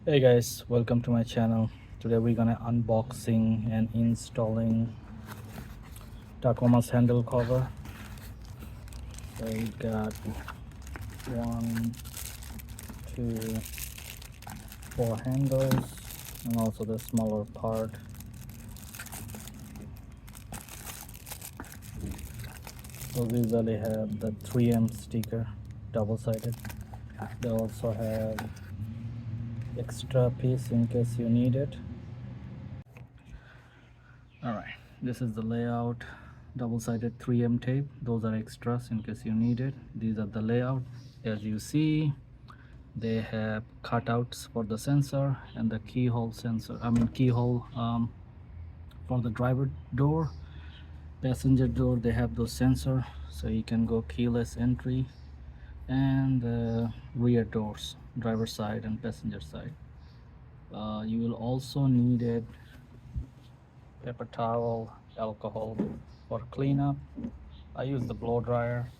Hey guys, welcome to my channel. Today we're gonna unboxing and installing Tacoma's handle cover. So we got one, two, four handles and also the smaller part. So we usually have the 3M sticker, double-sided. They also have extra piece in case you need it. Alright, this is the layout. Double-sided 3M tape, those are extras in case you need it. These are the layout. As you see, they have cutouts for the sensor and the keyhole sensor, keyhole for the driver door. Passenger door, they have those sensor, so you can go keyless entry. And the rear doors, driver side and passenger side. You will also need it paper towel, alcohol for cleanup. I use the blow dryer,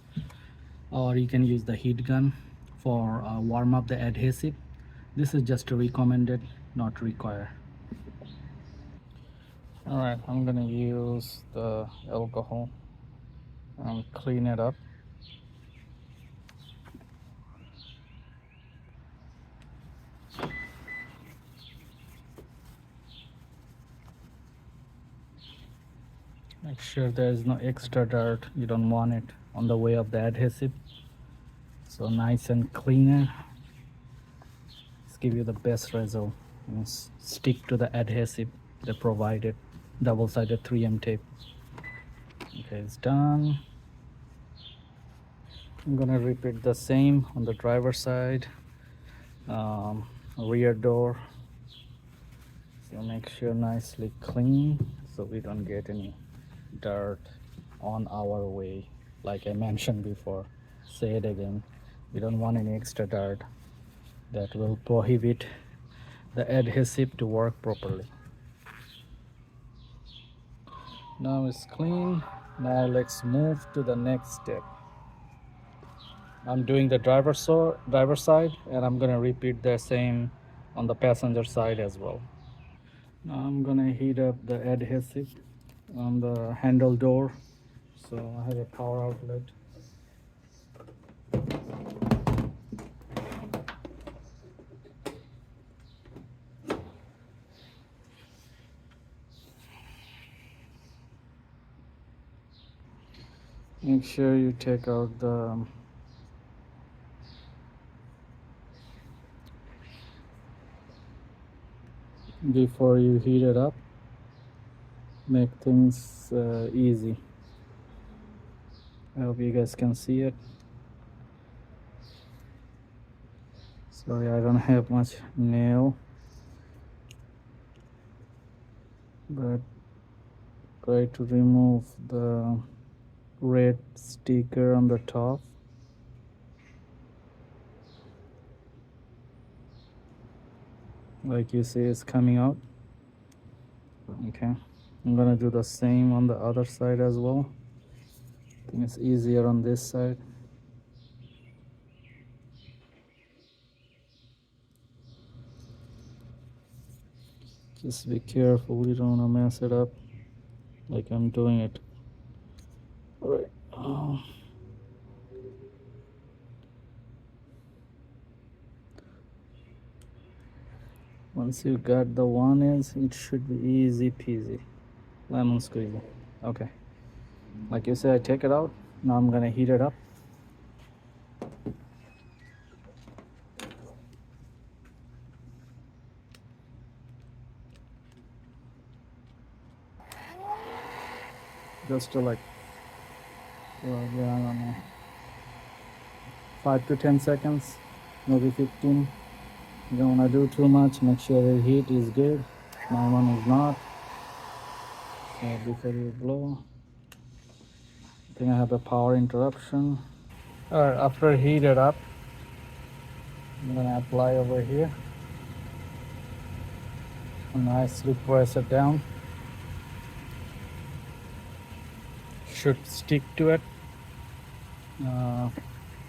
or you can use the heat gun for warm up the adhesive. This is just recommended, not required. All right, I'm gonna use the alcohol and clean it up. Make sure there is no extra dirt. You don't want it on the way of the adhesive. So nice and cleaner. Let's give you the best result. Stick to the adhesive they provided, double-sided 3M tape. Okay, it's done. I'm gonna repeat the same on the driver side, rear door. So make sure nicely clean so we don't get any dirt on our way. Like I mentioned before, say it again, we don't want any extra dirt that will prohibit the adhesive to work properly. Now it's clean. Now let's move to the next step. I'm doing the driver side, and I'm gonna repeat the same on the passenger side as well. Now I'm gonna heat up the adhesive on the handle door. So I have a power outlet. Make sure you take out the before you heat it up. Make things easy. I hope you guys can see it. Sorry, I don't have much nail, but try to remove the red sticker on the top. Like you see, it's coming out. Okay, I'm gonna do the same on the other side as well. I think it's easier on this side. Just be careful, you don't want to mess it up like I'm doing it. All right. Once you got the one is, it should be easy peasy, lemon squeezy. Okay, like you said, I take it out. Now I'm gonna heat it up. Just to like, well, yeah, I don't know, 5 to 10 seconds, maybe 15. You don't want to do too much. Make sure the heat is good. My one is not. So before you blow, I think I have a power interruption. All right, after heated up, I'm gonna apply over here. Nicely press it down. Should stick to it.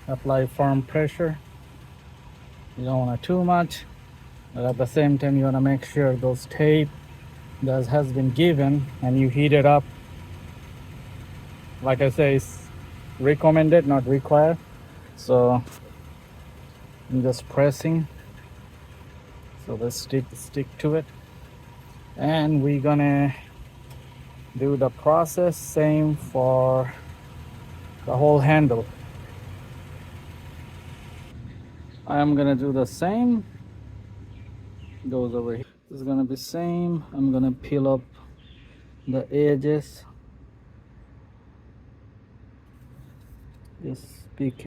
Apply firm pressure. You don't want to too much. But at the same time, you want to make sure those tape that has been given and you heat it up. Like I say, it's recommended, not required. So I'm just pressing. So let's stick to it. And we're gonna do the process same for the whole handle. I am gonna do the same. Goes over here. It's gonna be same. I'm gonna peel up the edges. Just speak.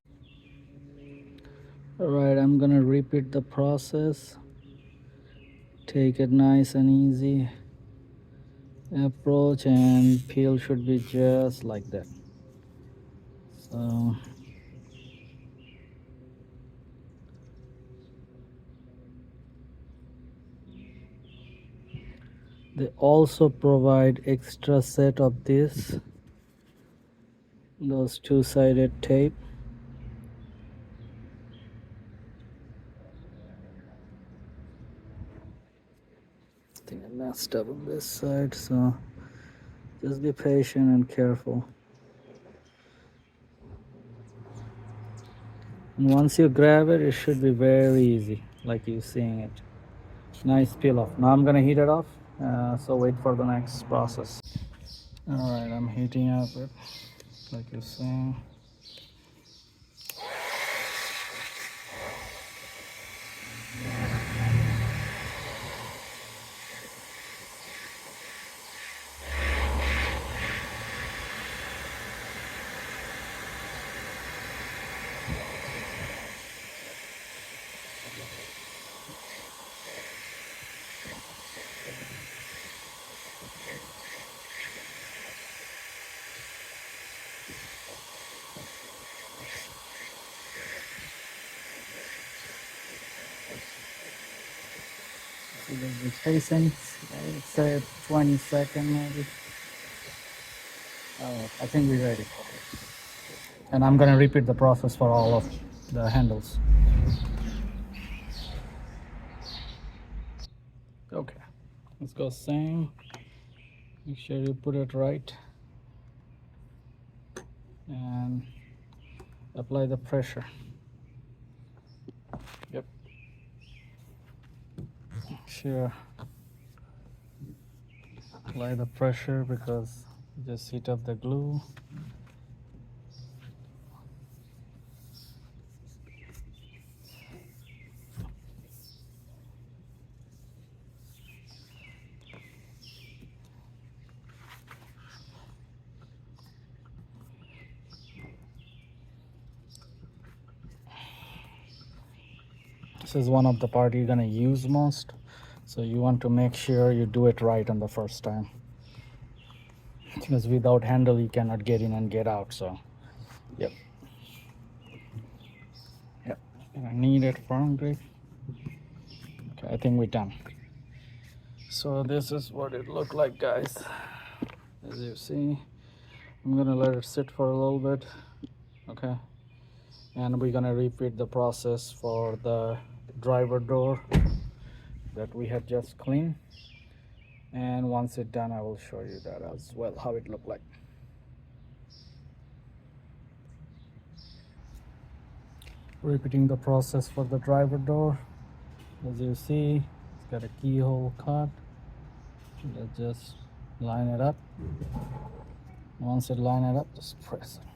All right, I'm gonna repeat the process. Take it nice and easy approach, and peel should be just like that. So they also provide extra set of this, those two-sided tape. I think I messed up on this side, so just be patient and careful. And once you grab it, it should be very easy, like you're seeing it. Nice peel off. Now I'm gonna heat it off, so wait for the next process. All right, I'm heating up it, like you're seeing. So there's the patience. I'd say 20 seconds maybe. I think we're ready. And I'm gonna repeat the process for all of the handles. Okay, let's go same. Make sure you put it right and apply the pressure. Yep. Sure. Apply the pressure because just heat up the glue. This is one of the part you're gonna use most, so you want to make sure you do it right on the first time, because without handle you cannot get in and get out. So yep, I need it firm grip. Okay, I think we're done. So this is what it looked like, guys. As you see, I'm gonna let it sit for a little bit. Okay, and we're gonna repeat the process for the driver door that we had just cleaned. And once it's done, I will show you that as well, how it looked like. Repeating the process for the driver door. As you see, it's got a keyhole cut. Let's just line it up. Once it line it up, just press it.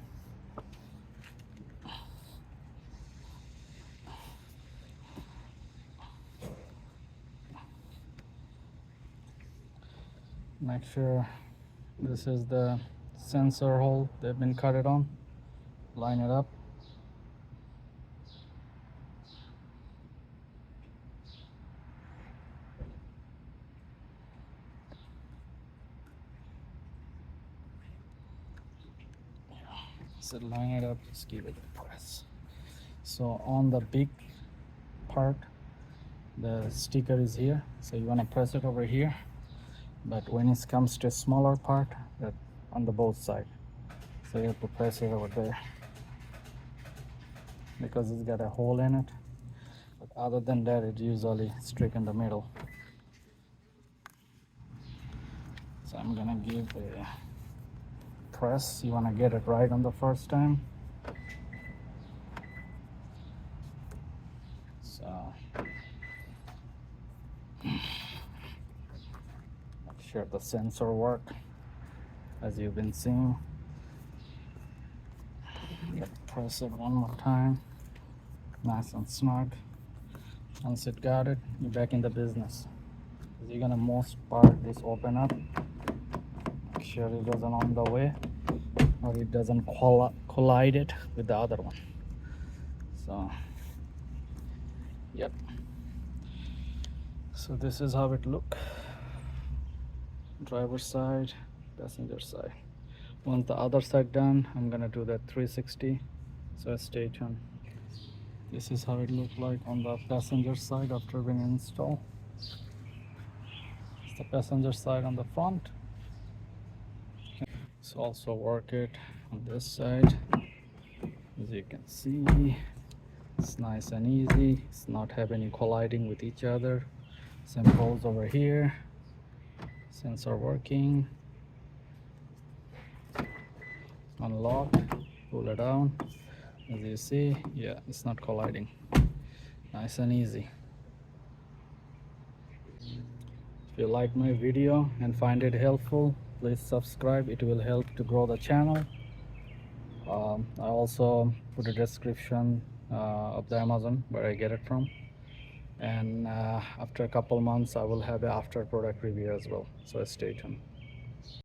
Make sure this is the sensor hole they've been cut it on. Line it up. So line it up, just give it a press. So on the big part, the sticker is here, so you want to press it over here. But when it comes to a smaller part, that on the both sides, so you have to press it over there because it's got a hole in it. But Other than that, it's usually strict in the middle. So I'm gonna give a press. You wanna get it right on the first time. So make sure the sensor work as you've been seeing. Press it one more time, nice and snug. Once it got it, you're back in the business. You're gonna most part this open up. Make sure it doesn't on the way or it doesn't collide it with the other one. So yep, so this is how it look. Driver side, passenger side. Once the other side done, I'm gonna do that 360, so stay tuned. This is how it looked like on the passenger side after being installed. It's the passenger side on the front. So also work it on this side. As you can see, it's nice and easy. It's not have any colliding with each other. Same goes over here. Sensor working. Unlock, pull it down. As you see, yeah, it's not colliding. Nice and easy. If you like my video and find it helpful, please subscribe. It will help to grow the channel. I also put a description of the Amazon where I get it from, and after a couple months I will have an after product review as well, so stay tuned.